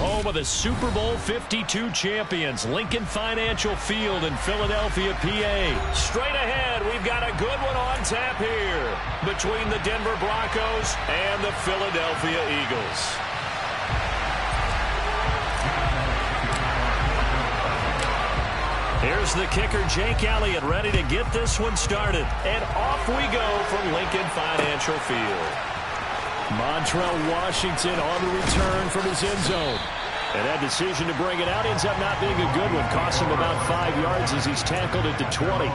home of the Super Bowl 52 champions, Lincoln Financial Field in Philadelphia, PA. Straight ahead, we've got a good one on tap here between the Denver Broncos and the Philadelphia Eagles. Here's the kicker, Jake Elliott, ready to get this one started. And off we go from Lincoln Financial Field. Montrell Washington on the return from his end zone. And that decision to bring it out ends up not being a good one. Cost him about 5 yards as he's tackled at the 20.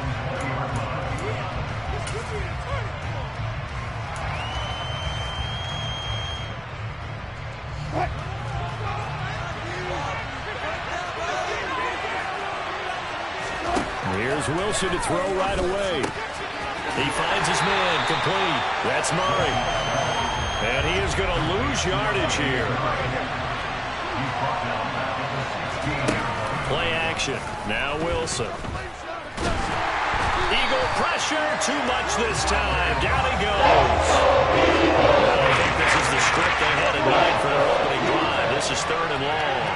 Here's Wilson to throw right away. He finds his man, complete. That's Murray. And he is going to lose yardage here. Play action. Now Wilson. Eagle pressure. Too much this time. Down he goes. I think this is the script they had in mind for their opening drive. This is 3rd and long.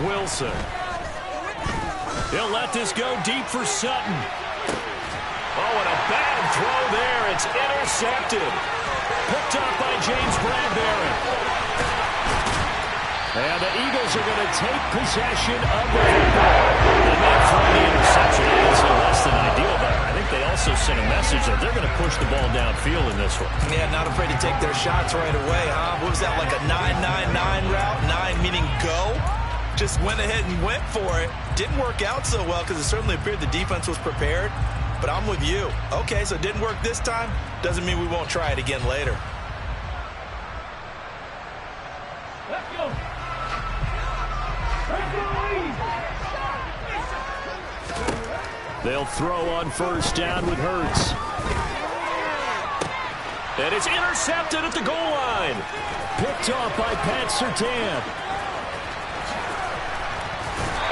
Wilson. He'll let this go deep for Sutton. Oh, and a bad throw there. It's intercepted. Picked up by James Bradbury. And the Eagles are going to take possession of the football. They may have thrown the interception. It's less than ideal, but I think they also sent a message that they're going to push the ball downfield in this one. Yeah, not afraid to take their shots right away, huh? What was that, like a 9-9-9 route? 9 meaning go? Just went ahead and went for it. Didn't work out so well because it certainly appeared the defense was prepared. But I'm with you. Okay, so it didn't work this time. Doesn't mean we won't try it again later. Let's go. They'll throw on 1st down with Hurts. And it's intercepted at the goal line. Picked off by Pat Surtain.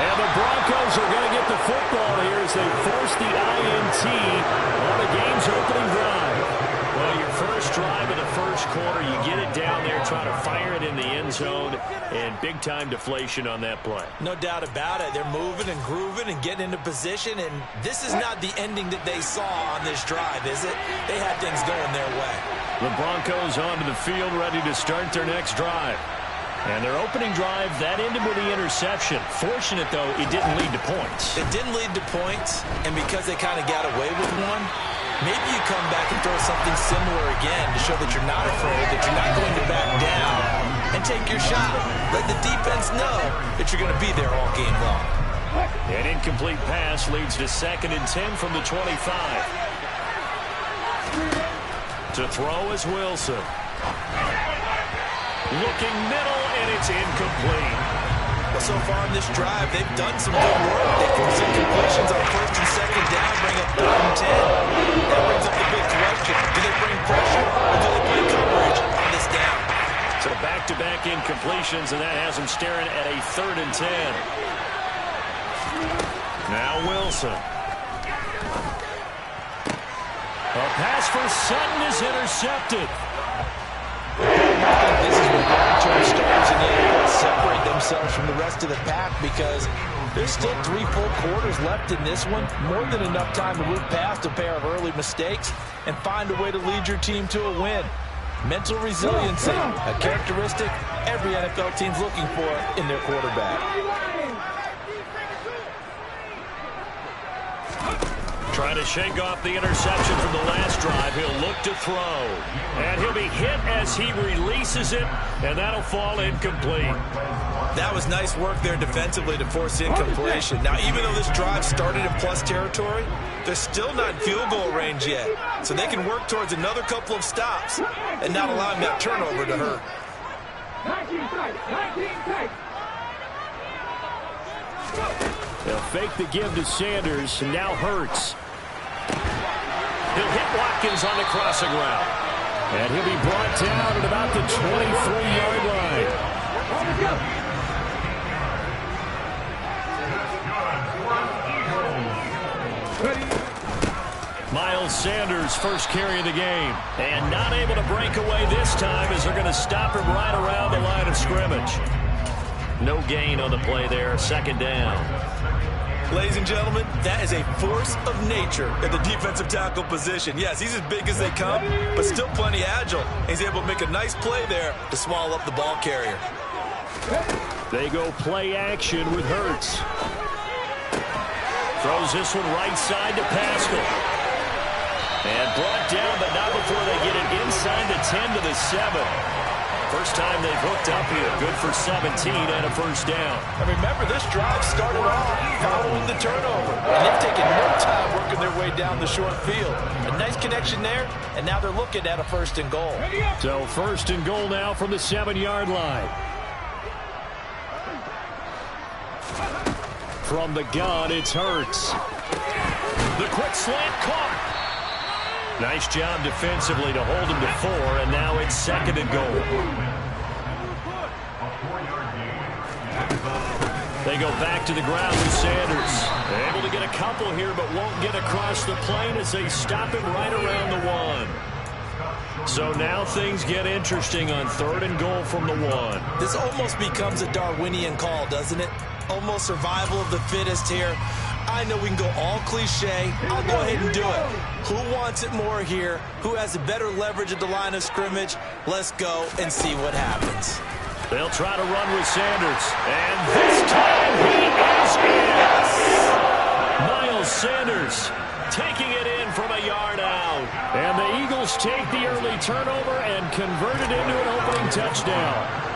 And the Broncos are going to get the football here as they force the INT on the game's opening drive. Well, your first drive of the first quarter, you get it down there, try to fire it in the end zone, and big-time deflation on that play. No doubt about it. They're moving and grooving and getting into position, and this is not the ending that they saw on this drive, is it? They had things going their way. The Broncos onto the field, ready to start their next drive. And their opening drive, that ended with the interception. Fortunate, though, it didn't lead to points. It didn't lead to points, and because they kind of got away with one, maybe you come back and throw something similar again to show that you're not afraid, that you're not going to back down, and take your shot. Let the defense know that you're going to be there all game long. An incomplete pass leads to 2nd and 10 from the 25. To throw is Wilson. Looking middle, and it's incomplete. Well, so far in this drive, they've done some good work. They forced some completions on 1st and 2nd down, bring up 3rd and 10. That brings up the big question. Do they bring pressure, or do they play coverage on this down? So back-to-back incompletions, and that has them staring at a 3rd and 10. Now Wilson. A pass for Sutton is intercepted. This is where long-term stars in the NFL separate themselves from the rest of the pack because there's still 3 full quarters left in this one. More than enough time to move past a pair of early mistakes and find a way to lead your team to a win. Mental resiliency, a characteristic every NFL team's looking for in their quarterback. Trying to shake off the interception from the last drive. He'll look to throw. And he'll be hit as he releases it, and that'll fall incomplete. That was nice work there defensively to force incompletion. Now, even though this drive started in plus territory, they're still not in field goal range yet. So they can work towards another couple of stops and not allowing that turnover to hurt. 19 strikes. They'll fake the give to Sanders, and now Hurts. He'll hit Watkins on the crossing route. And he'll be brought down at about the 23-yard line. Miles Sanders, first carry of the game. And not able to break away this time as they're going to stop him right around the line of scrimmage. No gain on the play there, second down. Ladies and gentlemen, that is a force of nature at the defensive tackle position. Yes, he's as big as they come, but still plenty agile. He's able to make a nice play there to swallow up the ball carrier. They go play action with Hurts. Throws this one right side to Pascal. And brought down, but not before they get it inside the 10 to the 7. First time they've hooked up here. Good for 17 and a first down. And remember, this drive started off following the turnover. And they've taken no time working their way down the short field. A nice connection there, and now they're looking at a first and goal. So first and goal now from the 7-yard line. From the gun, it's Hurts. The quick slant caught. Nice job defensively to hold him to 4, and now it's second and goal. They go back to the ground with Sanders. Able to get a couple here, but won't get across the plane as they stop him right around the 1. So now things get interesting on third and goal from the 1. This almost becomes a Darwinian call, doesn't it? Almost survival of the fittest here. I know we can go all cliche. I'll go ahead and do it. Who wants it more here? Who has a better leverage at the line of scrimmage? Let's go and see what happens. They'll try to run with Sanders. And this time he is in. Miles Sanders taking it in from a yard out. And the Eagles take the early turnover and convert it into an opening touchdown.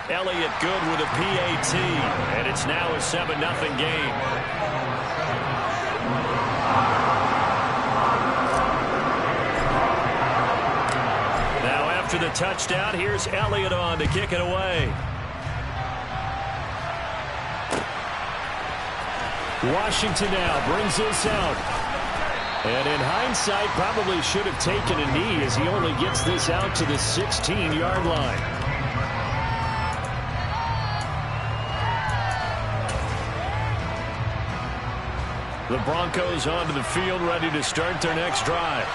Elliott good with a PAT, and it's now a 7-0 game. Now after the touchdown, here's Elliott on to kick it away. Washington now brings this out. And in hindsight, probably should have taken a knee as he only gets this out to the 16-yard line. The Broncos onto the field, ready to start their next drive.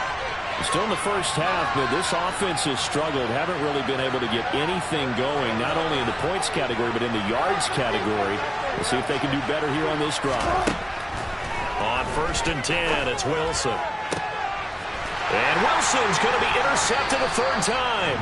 Still in the first half, but this offense has struggled. Haven't really been able to get anything going, not only in the points category, but in the yards category. We'll see if they can do better here on this drive. On first and 10, it's Wilson. And Wilson's going to be intercepted a third time.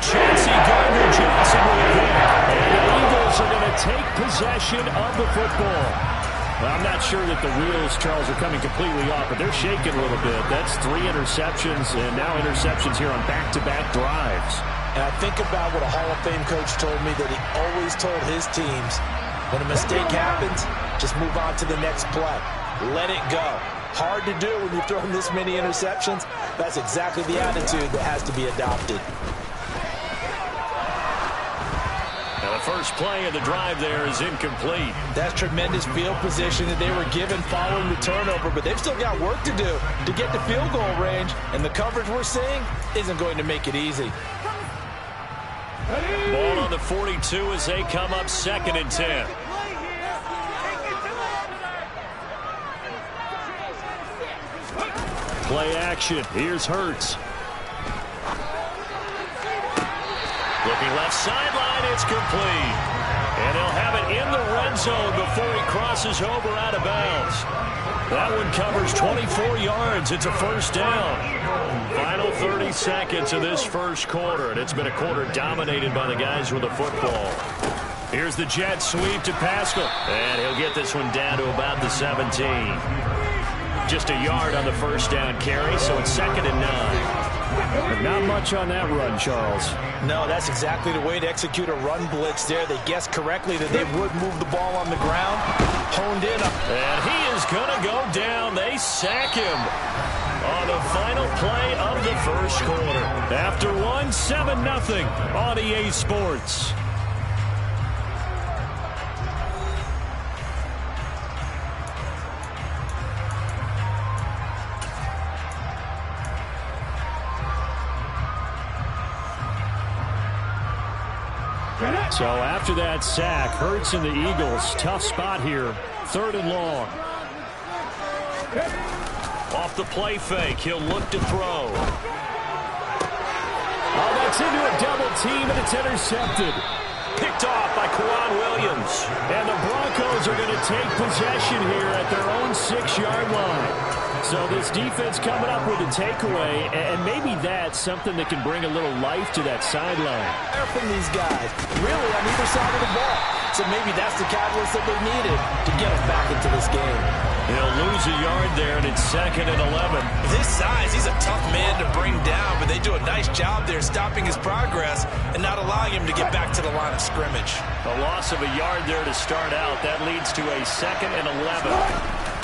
Chauncey Gardner-Johnson with a pick. And the Eagles are going to take possession of the football. Well, I'm not sure that the wheels, Charles, are coming completely off, but they're shaking a little bit. That's 3 interceptions, and now interceptions here on back-to-back drives. And I think about what a Hall of Fame coach told me that he always told his teams, when a mistake happens, just move on to the next play. Let it go. Hard to do when you've thrown this many interceptions. That's exactly the attitude that has to be adopted. Now the first play of the drive there is incomplete. That's tremendous field position that they were given following the turnover, but they've still got work to do to get the field goal range, and the coverage we're seeing isn't going to make it easy. Ball on the 42 as they come up second and 10. Play action. Here's Hurts. Looking left sideline, it's complete. And he'll have it in the red zone before he crosses over out of bounds. That one covers 24 yards. It's a first down. Final 30 seconds of this first quarter, and it's been a quarter dominated by the guys with the football. Here's the jet sweep to Pascal, and he'll get this one down to about the 17. Just a yard on the first down carry, so it's second and 9. But not much on that run, Charles. No, that's exactly the way to execute a run blitz there. They guessed correctly that they would move the ball on the ground. Honed in. And he is going to go down. They sack him on the final play of the first quarter. After 7-0 on EA Sports. So after that sack, Hurts and the Eagles, tough spot here 3rd and long. Off the play fake, he'll look to throw. Oh, that's into a double team, and it's intercepted. Picked off by Kwan Williams. And the Broncos are going to take possession here at their own 6-yard line. So this defense coming up with a takeaway, and maybe that's something that can bring a little life to that sideline. From these guys, really on either side of the ball. So maybe that's the catalyst that they needed to get us back into this game. They'll lose a yard there, and it's 2nd and 11. With his size, he's a tough man to bring down, but they do a nice job there stopping his progress and not allowing him to get back to the line of scrimmage. A loss of a yard there to start out. That leads to a 2nd and 11.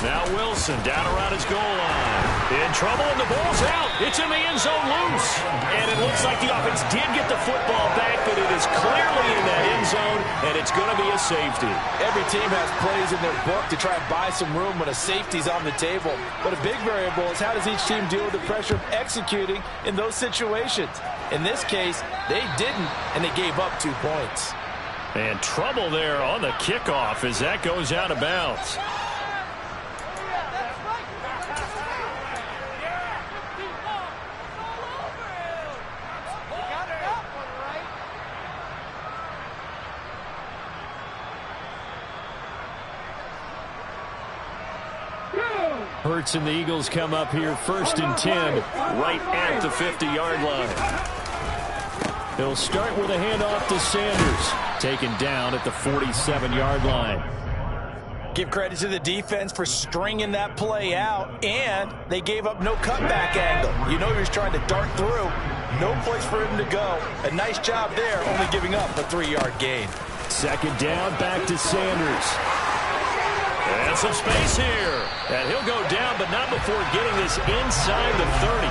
Now Wilson down around his goal line. In trouble, and the ball's out. It's in the end zone loose. And it looks like the offense did get the football back, but it is clearly in that end zone, and it's going to be a safety. Every team has plays in their book to try and buy some room when a safety's on the table. But a big variable is how does each team deal with the pressure of executing in those situations. In this case, they didn't, and they gave up 2 points. And trouble there on the kickoff as that goes out of bounds. Hurts and the Eagles come up here 1st and 10, right at the 50-yard line. He'll start with a handoff to Sanders, taken down at the 47-yard line. Give credit to the defense for stringing that play out, and they gave up no cutback angle. You know he was trying to dart through. No place for him to go. A nice job there, only giving up a 3-yard gain. 2nd down, back to Sanders. And some space here. And he'll go down, but not before getting this inside the 30.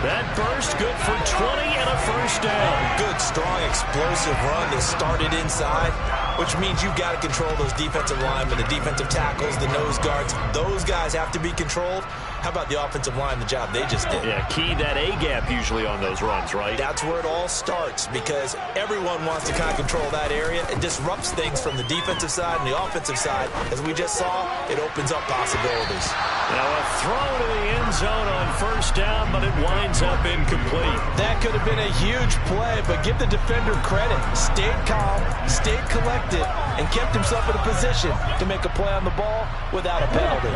That burst good for 20 and a 1st down. Good, strong, explosive run that started inside, which means you've got to control those defensive linemen, the defensive tackles, the nose guards. Those guys have to be controlled. How about the offensive line, the job they just did? Yeah, key that A-gap usually on those runs, right? That's where it all starts because everyone wants to kind of control that area. It disrupts things from the defensive side and the offensive side. As we just saw, it opens up possibilities. Now a throw to the end zone on 1st down, but it winds up incomplete. That could have been a huge play, but give the defender credit. Stayed calm, stayed collected, and kept himself in a position to make a play on the ball without a penalty.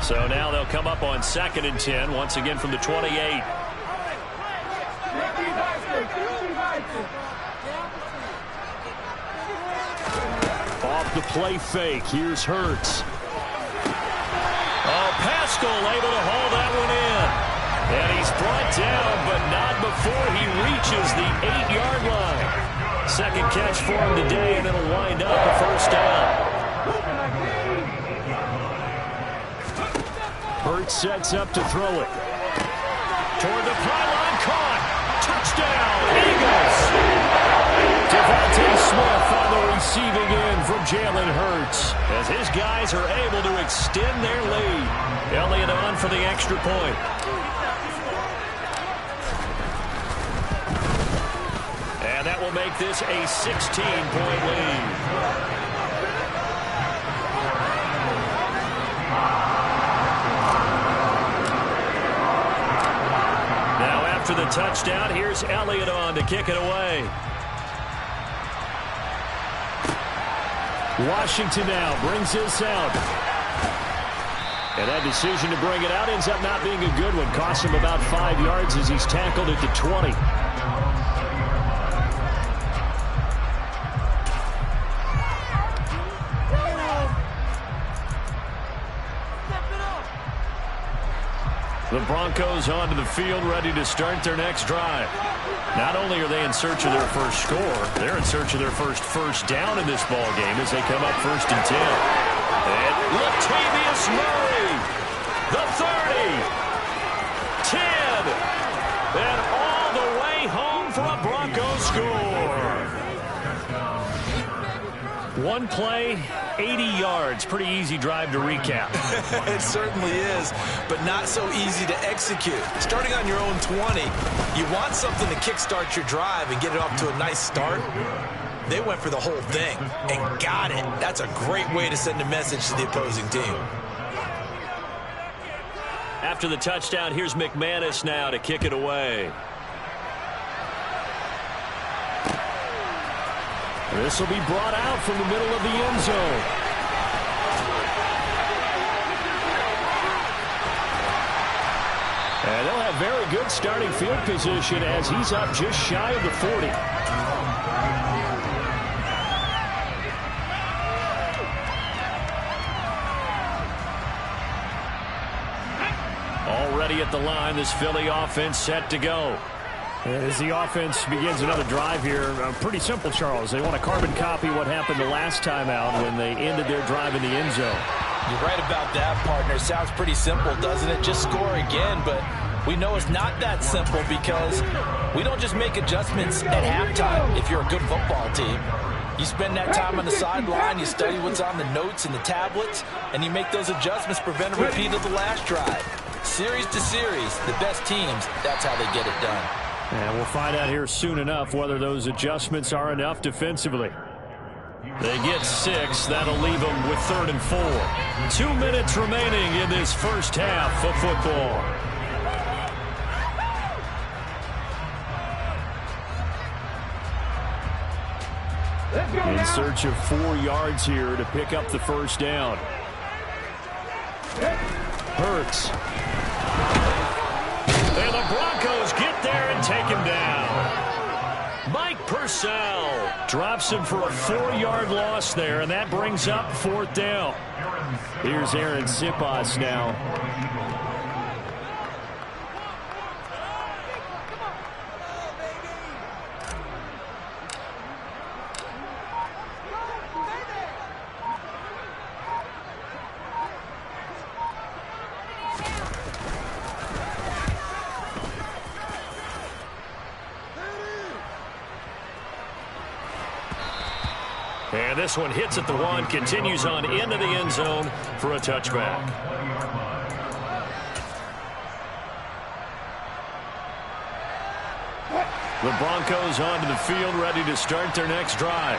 So now they'll come up on 2nd and 10, once again from the 28. Off the play fake, here's Hurts. Oh, Pascal able to haul that one in. And he's brought down, but not before he reaches the 8-yard line. 2nd catch for him today, and it'll wind up a 1st down. Hurts sets up to throw it. Toward the pylon, caught. Touchdown, Eagles. Devontae Smith on the receiving end from Jalen Hurts as his guys are able to extend their lead. Elliott on for the extra point. And that will make this a 16-point lead. Now after the touchdown, here's Elliott on to kick it away. Washington now brings this out. And that decision to bring it out ends up not being a good one. Costs him about 5 yards as he's tackled at the 20. The Broncos onto the field, ready to start their next drive. Not only are they in search of their first score, they're in search of their first down in this ball game as they come up 1st and 10. And Latavius Murray, the 30, 10, and all the way home for a Broncos score. One play, 80 yards. Pretty easy drive to recap. It certainly is, but not so easy to execute. Starting on your own 20, you want something to kickstart your drive and get it off to a nice start. They went for the whole thing and got it. That's a great way to send a message to the opposing team. After the touchdown, here's McManus now to kick it away. This will be brought out from the middle of the end zone. And they'll have very good starting field position as he's up just shy of the 40. Already at the line, this Philly offense set to go. As the offense begins another drive here, pretty simple, Charles. They want to carbon copy what happened the last time out when they ended their drive in the end zone. You're right about that, partner. Sounds pretty simple, doesn't it? Just score again, but we know it's not that simple because we don't just make adjustments at halftime if you're a good football team. You spend that time on the sideline, you study what's on the notes and the tablets, and you make those adjustments, prevent a repeat of the last drive. Series to series, the best teams, that's how they get it done. And we'll find out here soon enough whether those adjustments are enough defensively. They get 6. That'll leave them with 3rd and 4. 2 minutes remaining in this first half of football. In search of 4 yards here to pick up the first down. Hurts. And the Broncos get there and take him down. Mike Purcell drops him for a 4-yard loss there, and that brings up 4th down. Here's Aaron Siposs now. And this one hits at the 1, continues on into the end zone for a touchback. The Broncos onto the field, ready to start their next drive.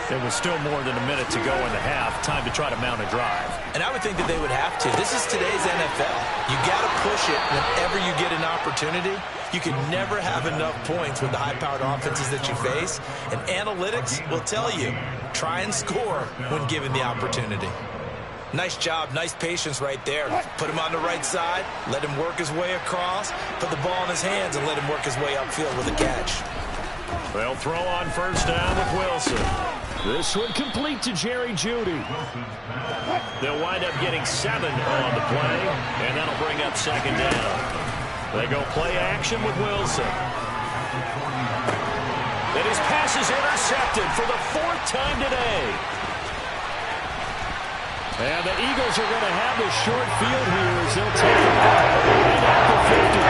There was still more than a minute to go in the half. Time to try to mount a drive. And I would think that they would have to. This is today's NFL. You got to push it whenever you get an opportunity. You can never have enough points with the high-powered offenses that you face. And analytics will tell you, try and score when given the opportunity. Nice job, nice patience right there. Put him on the right side, let him work his way across, put the ball in his hands, and let him work his way upfield with a catch. They'll throw on first down with Wilson. This one complete to Jerry Jeudy. They'll wind up getting 7 on the play, and that'll bring up 2nd down. They go play action with Wilson. And his pass is intercepted for the 4th time today. And the Eagles are going to have a short field here as they'll take it back right at the 50.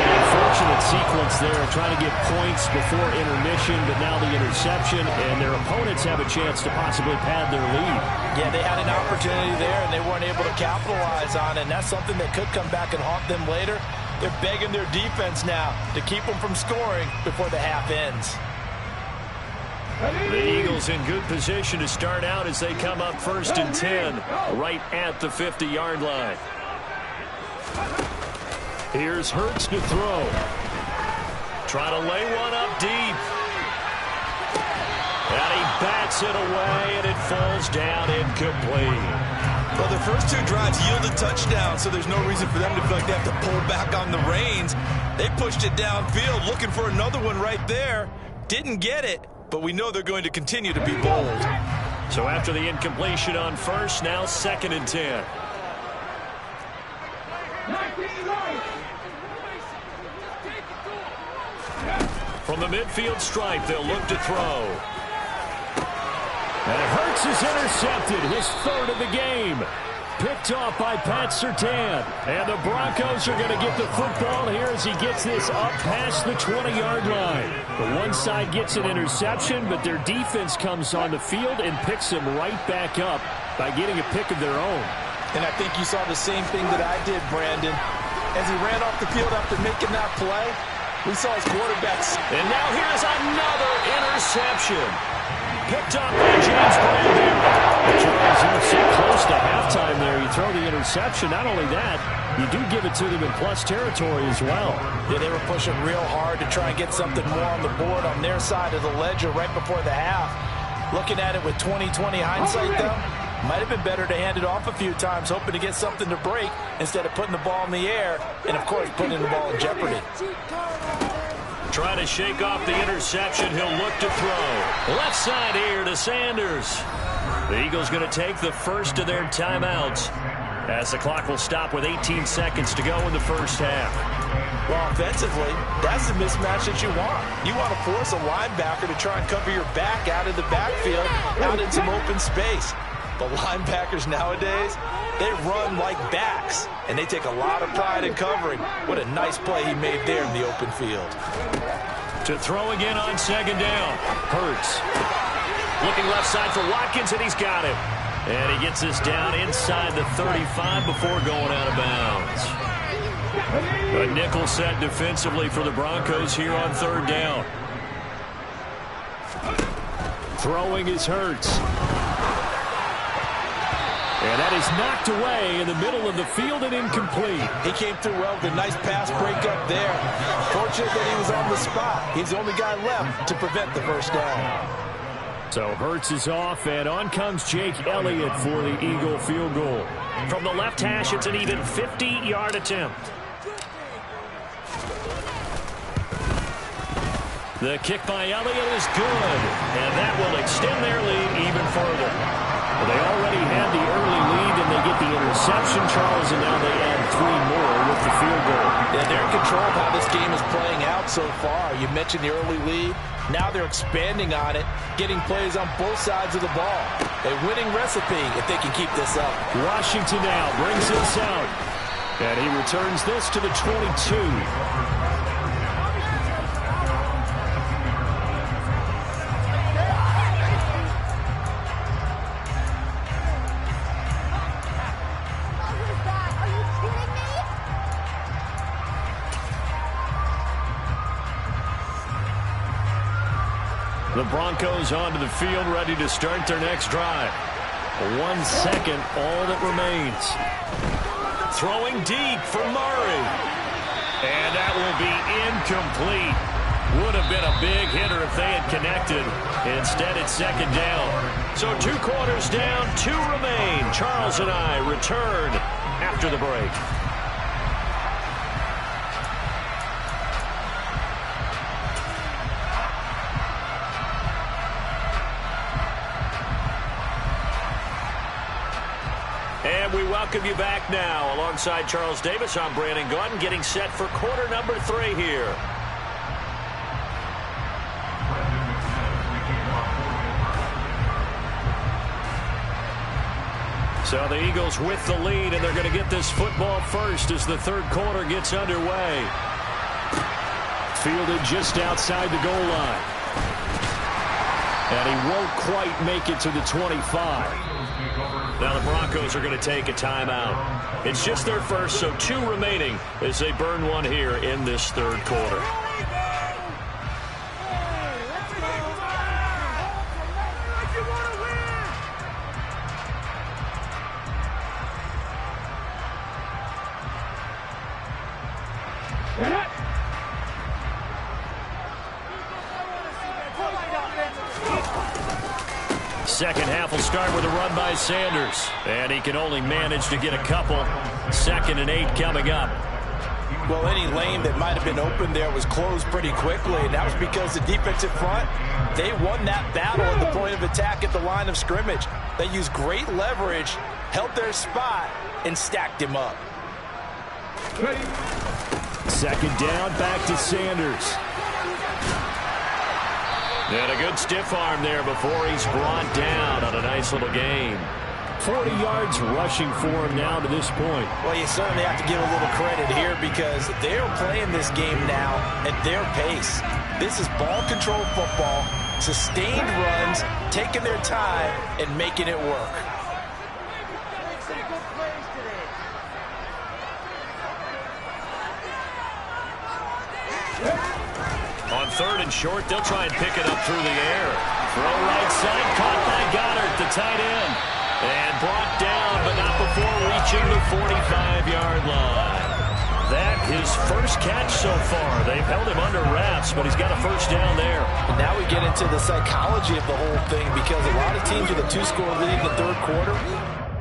An unfortunate sequence there, trying to get points before intermission, but now the interception, and their opponents have a chance to possibly pad their lead. Yeah, they had an opportunity there, and they weren't able to capitalize on it, and that's something that could come back and haunt them later. They're begging their defense now to keep them from scoring before the half ends. The Eagles in good position to start out as they come up 1st and 10, right at the 50-yard line. Here's Hurts to throw. Try to lay one up deep. And he bats it away, and it falls down incomplete. Well, their first 2 drives yielded touchdowns, so there's no reason for them to feel like they have to pull back on the reins. They pushed it downfield, looking for another one right there. Didn't get it, but we know they're going to continue to be bold. So after the incompletion on first, now 2nd and 10. From the midfield stripe, they'll look to throw. And Hurts is intercepted, his 3rd of the game. Picked off by Pat Surtain. And the Broncos are going to get the football here as he gets this up past the 20-yard line. The one side gets an interception, but their defense comes on the field and picks him right back up by getting a pick of their own. And I think you saw the same thing that I did, Brandon. As he ran off the field after making that play, we saw his quarterbacks. And now here's another interception. Picked up by James Bradbury. Charles, you're so close to halftime there. You throw the interception. Not only that, you do give it to them in plus territory as well. Yeah, they were pushing real hard to try and get something more on the board on their side of the ledger right before the half. Looking at it with 20/20 hindsight, though, might have been better to hand it off a few times, hoping to get something to break instead of putting the ball in the air and, of course, putting the ball in jeopardy. Trying to shake off the interception. He'll look to throw. Left side here to Sanders. The Eagles going to take the first of their timeouts as the clock will stop with 18 seconds to go in the first half. Well, offensively, that's the mismatch that you want. You want to force a linebacker to try and cover your back out of the backfield, out in some open space. But linebackers nowadays, they run like backs, and they take a lot of pride in covering. What a nice play he made there in the open field. To throw again on second down. Hurts. Looking left side for Watkins, and he's got him. And he gets this down inside the 35 before going out of bounds. A nickel set defensively for the Broncos here on third down. Throwing is Hurts. And that is knocked away in the middle of the field and incomplete. He came through well with a nice pass breakup there. Fortunate that he was on the spot. He's the only guy left to prevent the first down. So Hurts is off, and on comes Jake Elliott for the Eagle field goal. From the left hash, it's an even 50-yard attempt. The kick by Elliott is good, and that will extend their lead even further. Well, they already had the early lead, and they get the interception, Charles, and now they add 3 more with the field goal. Yeah, they're in control of how this game is playing out so far. You mentioned the early lead. Now they're expanding on it, getting plays on both sides of the ball. A winning recipe if they can keep this up. Washington now brings this out, and he returns this to the 22. The Broncos onto the field, ready to start their next drive. 1 second, all that remains. Throwing deep for Murray. And that will be incomplete. Would have been a big hitter if they had connected. Instead, it's second down. So 2 quarters down, 2 remain. Charles and I return after the break. And we welcome you back now. Alongside Charles Davis, I'm Brandon Gaudin, getting set for quarter number 3 here. So the Eagles with the lead, and they're going to get this football first as the third quarter gets underway. Fielded just outside the goal line. And he won't quite make it to the 25. Now the Broncos are going to take a timeout. It's just their first, so 2 remaining as they burn one here in this third quarter. Second half will start with a run by Sanders. And he can only manage to get a couple. 2nd and 8 coming up. Well, any lane that might have been open there was closed pretty quickly, and that was because the defensive front, they won that battle at the point of attack at the line of scrimmage. They used great leverage, held their spot, and stacked him up. Second down, back to Sanders. And a good stiff arm there before he's brought down on a nice little gain. 40 yards rushing for him now to this point. Well, you certainly have to give a little credit here because they're playing this game now at their pace. This is ball control football, sustained runs, taking their time, and making it work. On 3rd and short, they'll try and pick it up through the air. Throw right side, caught by Goddard, the tight end. And brought down, but not before reaching the 45-yard line. That his first catch so far. They've held him under wraps, but he's got a first down there. And now we get into the psychology of the whole thing, because a lot of teams with a 2-score lead in the third quarter,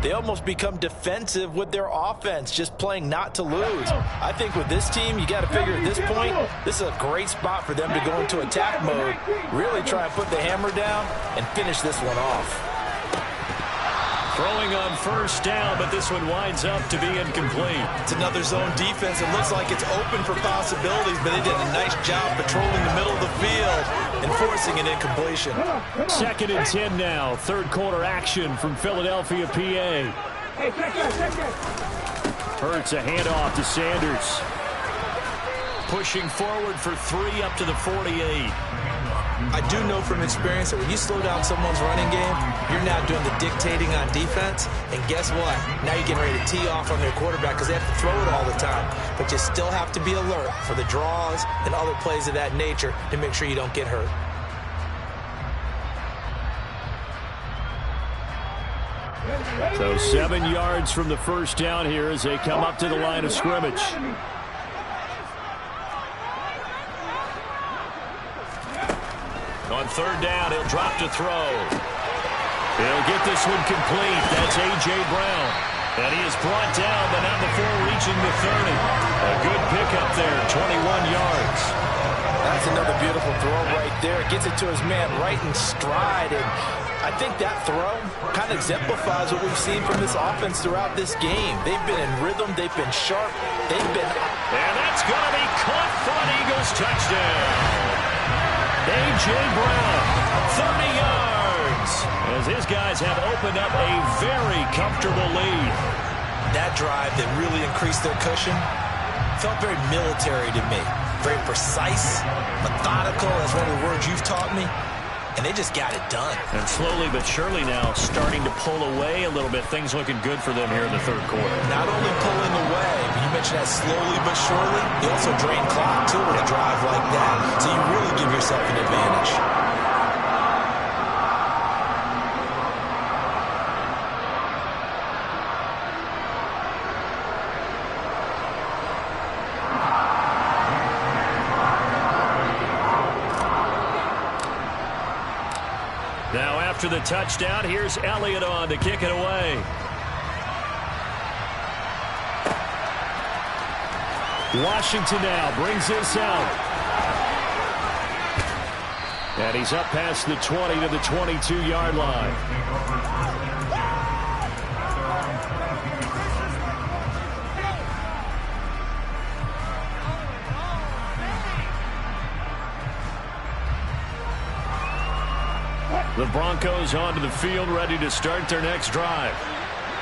they almost become defensive with their offense, just playing not to lose. I think with this team, you got to figure at this point, this is a great spot for them to go into attack mode, really try and put the hammer down and finish this one off. Throwing on first down, but this one winds up to be incomplete. It's another zone defense. It looks like it's open for possibilities, but they did a nice job patrolling the middle of the field and forcing an incompletion. 2nd and 10 now. Third quarter action from Philadelphia, PA. Hey, check that. Hurts a handoff to Sanders. Pushing forward for 3 up to the 48. I do know from experience that when you slow down someone's running game, you're now doing the dictating on defense. And guess what? Now you're getting ready to tee off on their quarterback because they have to throw it all the time. But you still have to be alert for the draws and other plays of that nature to make sure you don't get hurt. So 7 yards from the first down here as they come up to the line of scrimmage. On third down, he'll drop to throw. He'll get this one complete. That's A.J. Brown. And he is brought down, but not before reaching the 30. A good pickup there, 21 yards. That's another beautiful throw right there. It gets it to his man right in stride. And I think that throw kind of exemplifies what we've seen from this offense throughout this game. They've been in rhythm. They've been sharp. They've been... And that's going to be caught for an Eagles touchdown. A.J. Brown, 30 yards, as his guys have opened up a very comfortable lead. That drive that really increased their cushion felt very military to me. Very precise, methodical, that's one of the words you've taught me. And they just got it done. And slowly but surely now starting to pull away a little bit. Things looking good for them here in the third quarter. Not only pulling away, but you mentioned that slowly but surely. They also drain clock, too, with a drive like that. So you really give yourself an advantage. Now after the touchdown, here's Elliott on to kick it away. Washington now brings this out. And he's up past the 20 to the 22-yard line. The Broncos onto the field, ready to start their next drive.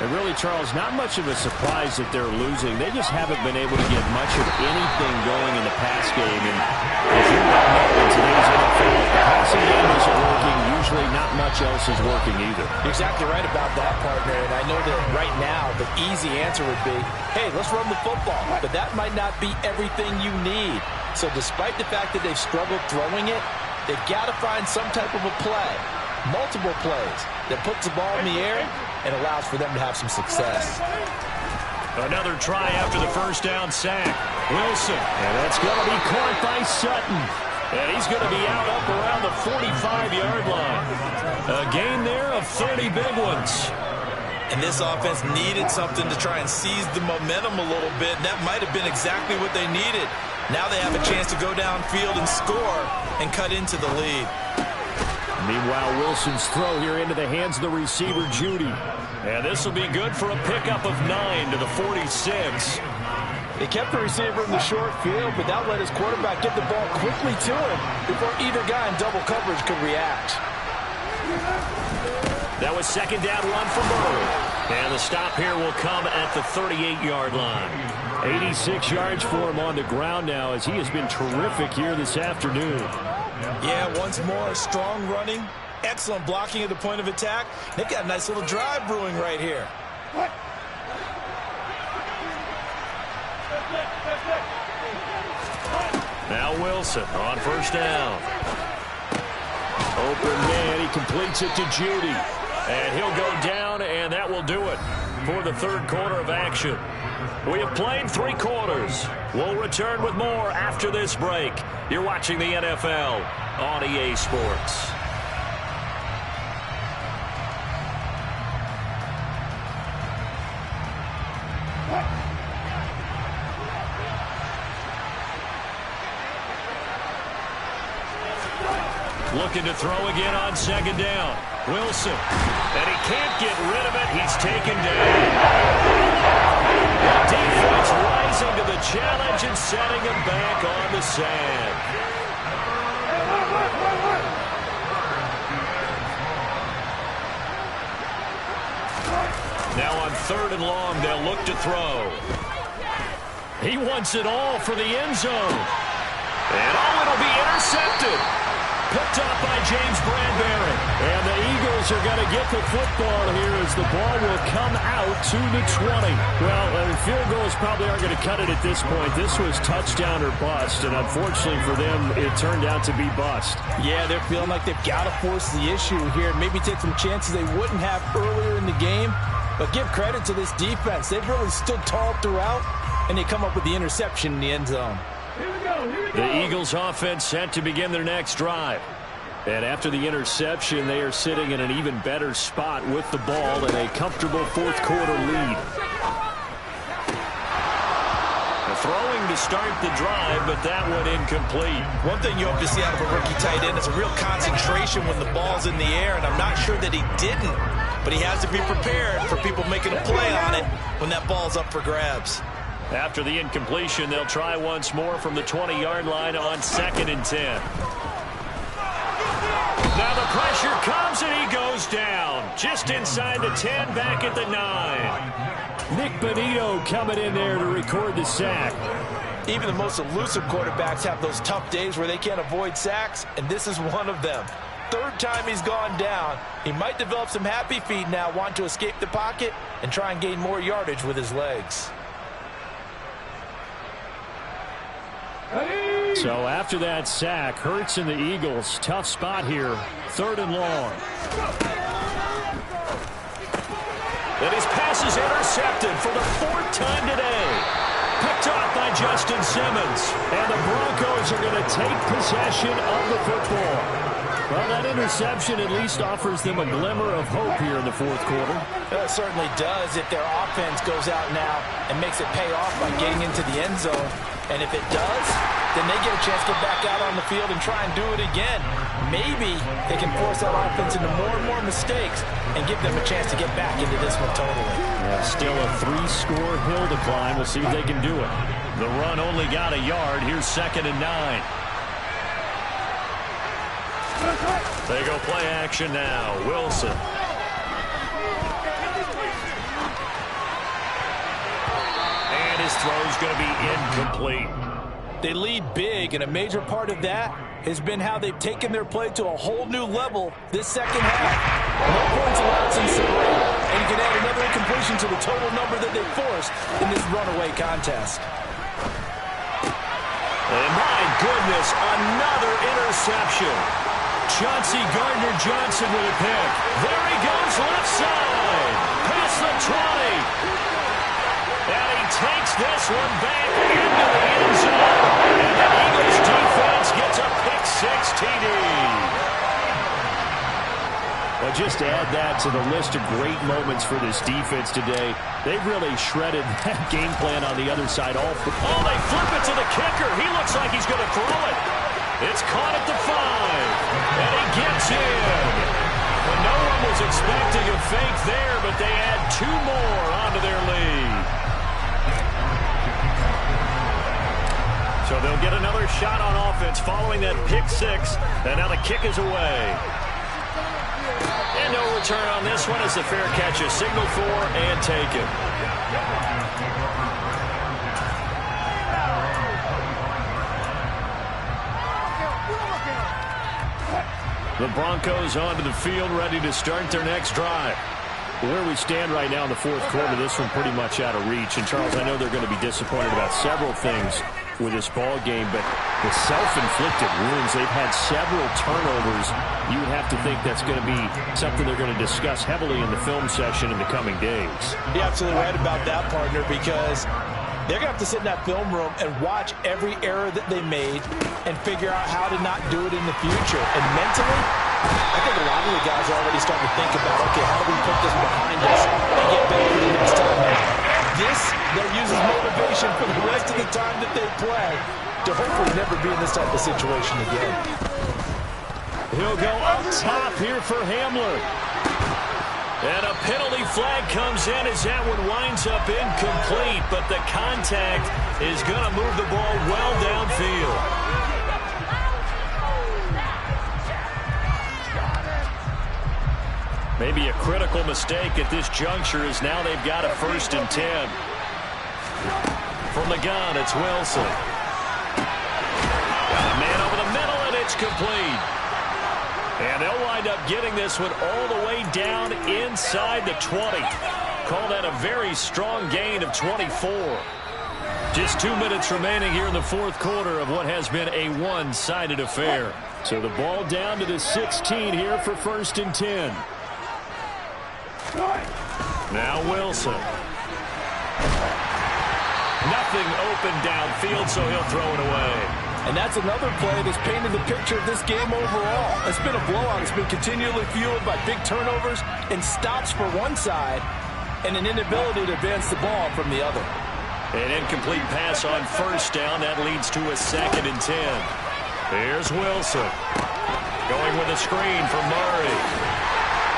And really, Charles, not much of a surprise that they're losing. They just haven't been able to get much of anything going in the pass game. And as you well know, in today's NFL, if the passing game isn't working, usually not much else is working either. You're exactly right about that, partner. And I know that right now the easy answer would be, hey, let's run the football. But that might not be everything you need. So despite the fact that they've struggled throwing it, they've got to find some type of a play. Multiple plays that puts the ball in the air and allows for them to have some success. Another try after the first down sack. Wilson, and that's going to be caught by Sutton. And he's going to be out up around the 45-yard line. A gain there of 30 big ones. And this offense needed something to try and seize the momentum a little bit. And that might have been exactly what they needed. Now they have a chance to go downfield and score and cut into the lead. Meanwhile, Wilson's throw here into the hands of the receiver, Judy. And this will be good for a pickup of 9 to the 46. They kept the receiver in the short field, but that let his quarterback get the ball quickly to him before either guy in double coverage could react. That was second down, 1 for Murray. And the stop here will come at the 38-yard line. 86 yards for him on the ground now, as he has been terrific here this afternoon. Yeah, once more, strong running, excellent blocking at the point of attack. They've got a nice little drive brewing right here. Now Wilson on first down. Open man, he completes it to Judy. And he'll go down, and that will do it for the third quarter of action. We have played 3 quarters. We'll return with more after this break. You're watching the NFL on EA Sports. Looking to throw again on second down. Wilson. And he can't get rid of it. He's taken down. The defense rising to the challenge and setting him back on the sand. Now on 3rd and long, they'll look to throw. He wants it all for the end zone. And it'll be intercepted. Picked up by James Bradbury. And the Eagles are going to get the football here as the ball will come out to the 20. Well, field goals probably aren't going to cut it at this point. This was touchdown or bust, and unfortunately for them, it turned out to be bust. Yeah, they're feeling like they've got to force the issue here. Maybe take some chances they wouldn't have earlier in the game. But give credit to this defense. They've really stood tall throughout, and they come up with the interception in the end zone. The Eagles offense set to begin their next drive. And after the interception, they are sitting in an even better spot with the ball and a comfortable fourth quarter lead. Throwing to start the drive, but that one incomplete. One thing you hope to see out of a rookie tight end is a real concentration when the ball's in the air, and I'm not sure that he didn't, but he has to be prepared for people making a play on it when that ball's up for grabs. After the incompletion, they'll try once more from the 20-yard line on 2nd and 10. Now the pressure comes, and he goes down. Just inside the 10, back at the 9. Nick Bonito coming in there to record the sack. Even the most elusive quarterbacks have those tough days where they can't avoid sacks, and this is one of them. 3rd time he's gone down. He might develop some happy feet now, want to escape the pocket and try and gain more yardage with his legs. So after that sack, Hurts and the Eagles, tough spot here, 3rd and long. And his pass is intercepted for the 4th time today. Picked off by Justin Simmons. And the Broncos are going to take possession of the football. Well, that interception at least offers them a glimmer of hope here in the 4th quarter. It certainly does if their offense goes out now and makes it pay off by getting into the end zone. And if it does, then they get a chance to get back out on the field and try and do it again. Maybe they can force that offense into more and more mistakes and give them a chance to get back into this one totally. Yeah, still a 3-score hill to climb. We'll see if they can do it. The run only got a yard. Here's 2nd and 9. They go play action now. Wilson. And his throw's going to be incomplete. They lead big, and a major part of that has been how they've taken their play to a whole new level this second half. No points allowed since the break, and you can add another incompletion to the total number that they forced in this runaway contest. And my goodness, another interception. Chauncey Gardner-Johnson with a pick. There he goes, left side. Past the 20. And he takes this one back into the end zone. And the Eagles defense gets a pick-6 TD. Well, just to add that to the list of great moments for this defense today, they've really shredded that game plan on the other side. Oh, they flip it to the kicker. He looks like he's going to throw it. It's caught at the 5. And he gets in. Well, no one was expecting a fake there, but they add 2 more onto their lead. So they'll get another shot on offense following that pick-6. And now the kick is away. And no return on this one as the fair catch is signaled for and taken. The Broncos onto the field ready to start their next drive. Where we stand right now in the fourth quarter, this one pretty much out of reach. And, Charles, I know they're going to be disappointed about several things with this ball game, but the self-inflicted wounds, they've had several turnovers. You would have to think that's going to be something they're going to discuss heavily in the film session in the coming days. You're absolutely right about that, partner, because they're going to have to sit in that film room and watch every error that they made and figure out how to not do it in the future. And mentally, I think a lot of the guys are already starting to think about, okay, how do we put this behind us and get better for the next time? This, they'll use as motivation for the rest of the time that they play to hopefully never be in this type of situation again. He'll go up top here for Hamler. And a penalty flag comes in as that one winds up incomplete, but the contact is going to move the ball well downfield. Maybe a critical mistake at this juncture as now they've got a 1st and 10. From the gun, it's Wilson. Got a man over the middle, and it's complete. And they'll wind up getting this one all the way down inside the 20. Call that a very strong gain of 24. Just 2 minutes remaining here in the fourth quarter of what has been a one-sided affair. So the ball down to the 16 here for 1st and 10. Now Wilson. Nothing open downfield, so he'll throw it away. And that's another play that's painted the picture of this game overall. It's been a blowout. It's been continually fueled by big turnovers and stops for one side and an inability to advance the ball from the other. An incomplete pass on 1st down. That leads to a 2nd and 10. Here's Wilson. Going with a screen for Murray.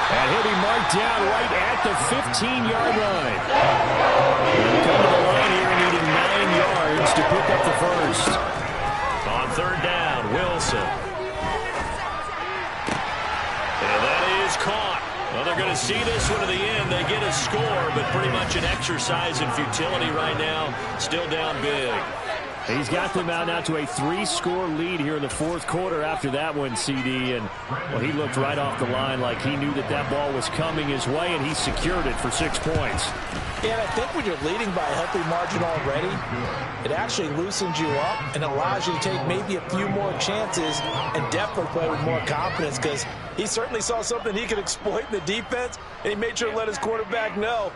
And he'll be marked down right at the 15-yard line. He'll come to the line here needing 9 yards to pick up the first. On 3rd down, Wilson. And that is caught. Well, they're going to see this one to the end. They get a score, but pretty much an exercise in futility right now. Still down big. He's got them out now to a 3-score lead here in the fourth quarter after that one, CD. And, well, he looked right off the line like he knew that that ball was coming his way, and he secured it for 6 points. Yeah, and I think when you're leading by a healthy margin already, it actually loosens you up and allows you to take maybe a few more chances and definitely play with more confidence, because he certainly saw something he could exploit in the defense, and he made sure to let his quarterback know,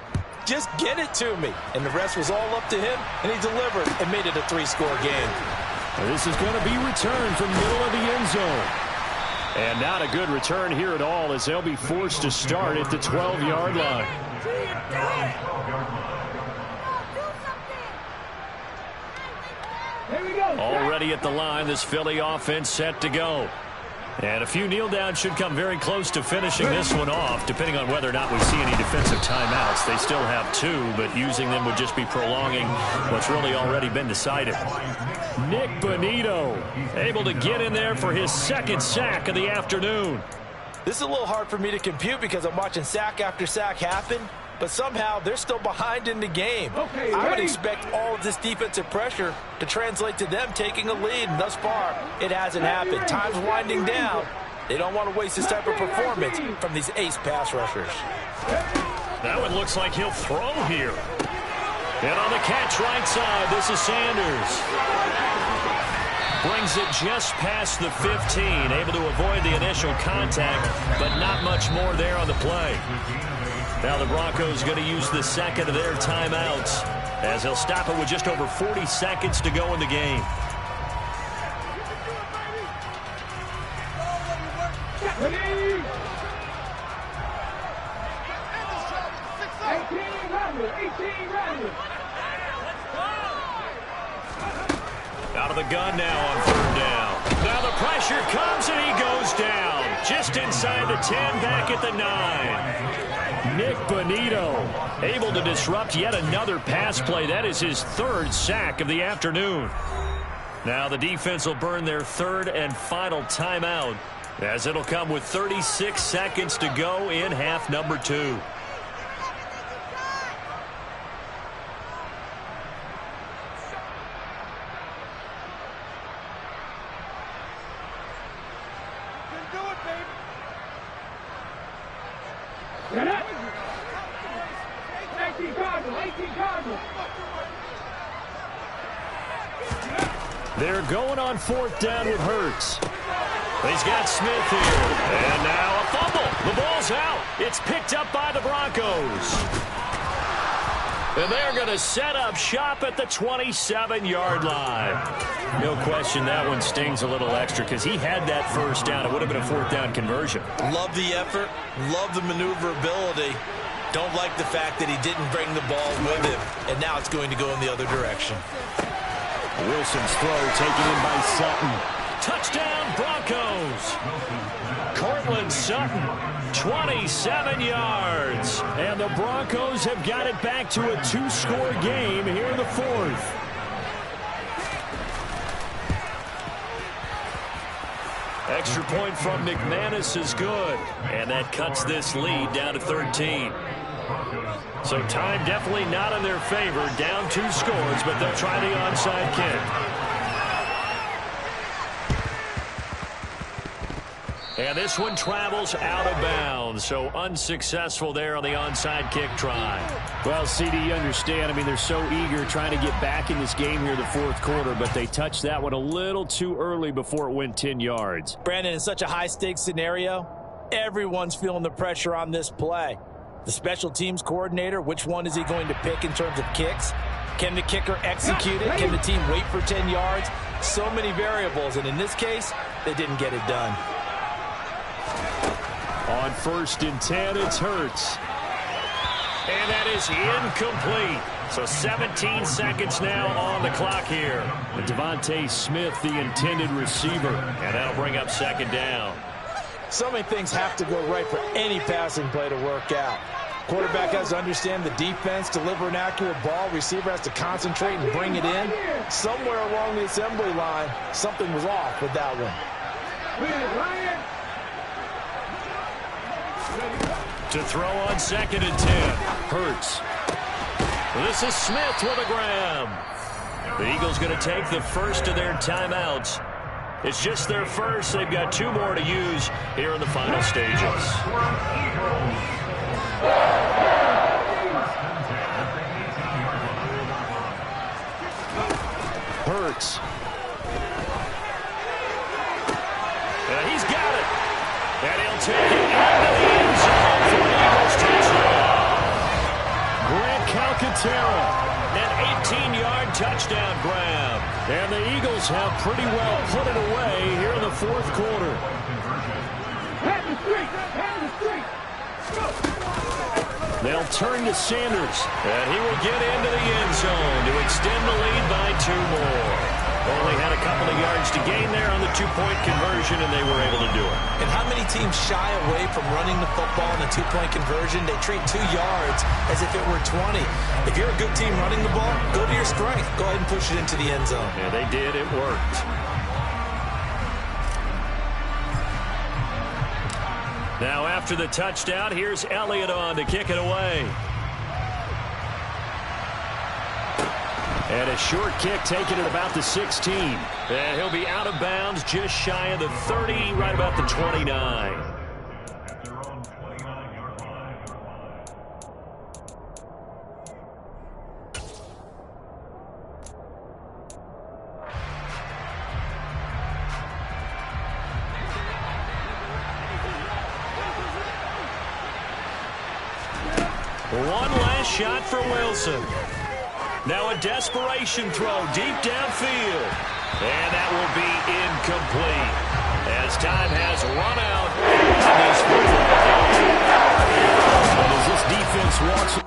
just get it to me. And the rest was all up to him, and he delivered and made it a 3-score game. This is going to be returned from the middle of the end zone. And not a good return here at all, as they'll be forced to start at the 12-yard line. Already at the line, this Philly offense set to go. And a few kneel downs should come very close to finishing this one off, depending on whether or not we see any defensive timeouts. They still have 2, but using them would just be prolonging what's really already been decided. Nick Bonitto able to get in there for his 2nd sack of the afternoon. This is a little hard for me to compute because I'm watching sack after sack happen, but somehow they're still behind in the game. Okay, I would expect all of this defensive pressure to translate to them taking a lead, and thus far, it hasn't happened. Time's winding down. They don't want to waste this type of performance from these ace pass rushers. That one looks like he'll throw here. And on the catch right side, this is Sanders. Brings it just past the 15, able to avoid the initial contact, but not much more there on the play. Now the Broncos going to use the 2nd of their timeouts, as they'll stop it with just over 40 seconds to go in the game. Out of the gun now on 3rd down. Now the pressure comes and he goes down. Just inside the 10, back at the 9. Nick Bonitto able to disrupt yet another pass play. That is his 3rd sack of the afternoon. Now the defense will burn their 3rd and final timeout, as it'll come with 36 seconds to go in half number 2. They're going on 4th down with Hurts. He's got Smith here. And now a fumble. The ball's out. It's picked up by the Broncos. And they're going to set up shop at the 27-yard line. No question that one stings a little extra because he had that first down. It would have been a 4th down conversion. Love the effort. Love the maneuverability. Don't like the fact that he didn't bring the ball with him. And now it's going to go in the other direction. Wilson's throw taken in by Sutton. Touchdown, Broncos. Cortland Sutton, 27 yards. And the Broncos have got it back to a 2-score game here in the 4th. Extra point from McManus is good. And that cuts this lead down to 13. So time definitely not in their favor. Down 2 scores, but they'll try the onside kick. And this one travels out of bounds, so unsuccessful there on the onside kick try. Well, CD, you understand. I mean, they're so eager trying to get back in this game here in the 4th quarter, but they touched that one a little too early before it went 10 yards. Brandon, in such a high-stakes scenario, everyone's feeling the pressure on this play. The special teams coordinator, which one is he going to pick in terms of kicks? Can the kicker execute it? Can the team wait for 10 yards? So many variables, and in this case, they didn't get it done. On 1st and 10, it's Hurts. And that is incomplete. So 17 seconds now on the clock here. And Devontae Smith, the intended receiver. And that'll bring up 2nd down. So many things have to go right for any passing play to work out. Quarterback has to understand the defense, deliver an accurate ball. Receiver has to concentrate and bring it in. Somewhere along the assembly line, something was off with that one. To throw on 2nd and 10. Hurts. This is Smith with a grab. The Eagles going to take the first of their timeouts. It's just their first. They've got 2 more to use here in the final stages. Hurts. And he's got it. And he'll take it into the end zone for an Eagles touchdown. Grant Calcaterra, an 18-yard touchdown grab. And the Eagles have pretty well put it away here in the 4th quarter. They'll turn to Sanders. And he will get into the end zone to extend the lead by 2 more. Only had a couple of yards to gain there on the 2-point conversion, and they were able to do it. And how many teams shy away from running the football in a 2-point conversion? They treat 2 yards as if it were 20. If you're a good team running the ball, go to your strength. Go ahead and push it into the end zone. Yeah, they did. It worked. Now after the touchdown, here's Elliott on to kick it away. And a short kick taken at about the 16. And he'll be out of bounds just shy of the 30, right about the 29. One last shot for Wilson. Now a desperation throw deep downfield. And that will be incomplete as time has run out in this football game. As this defense walks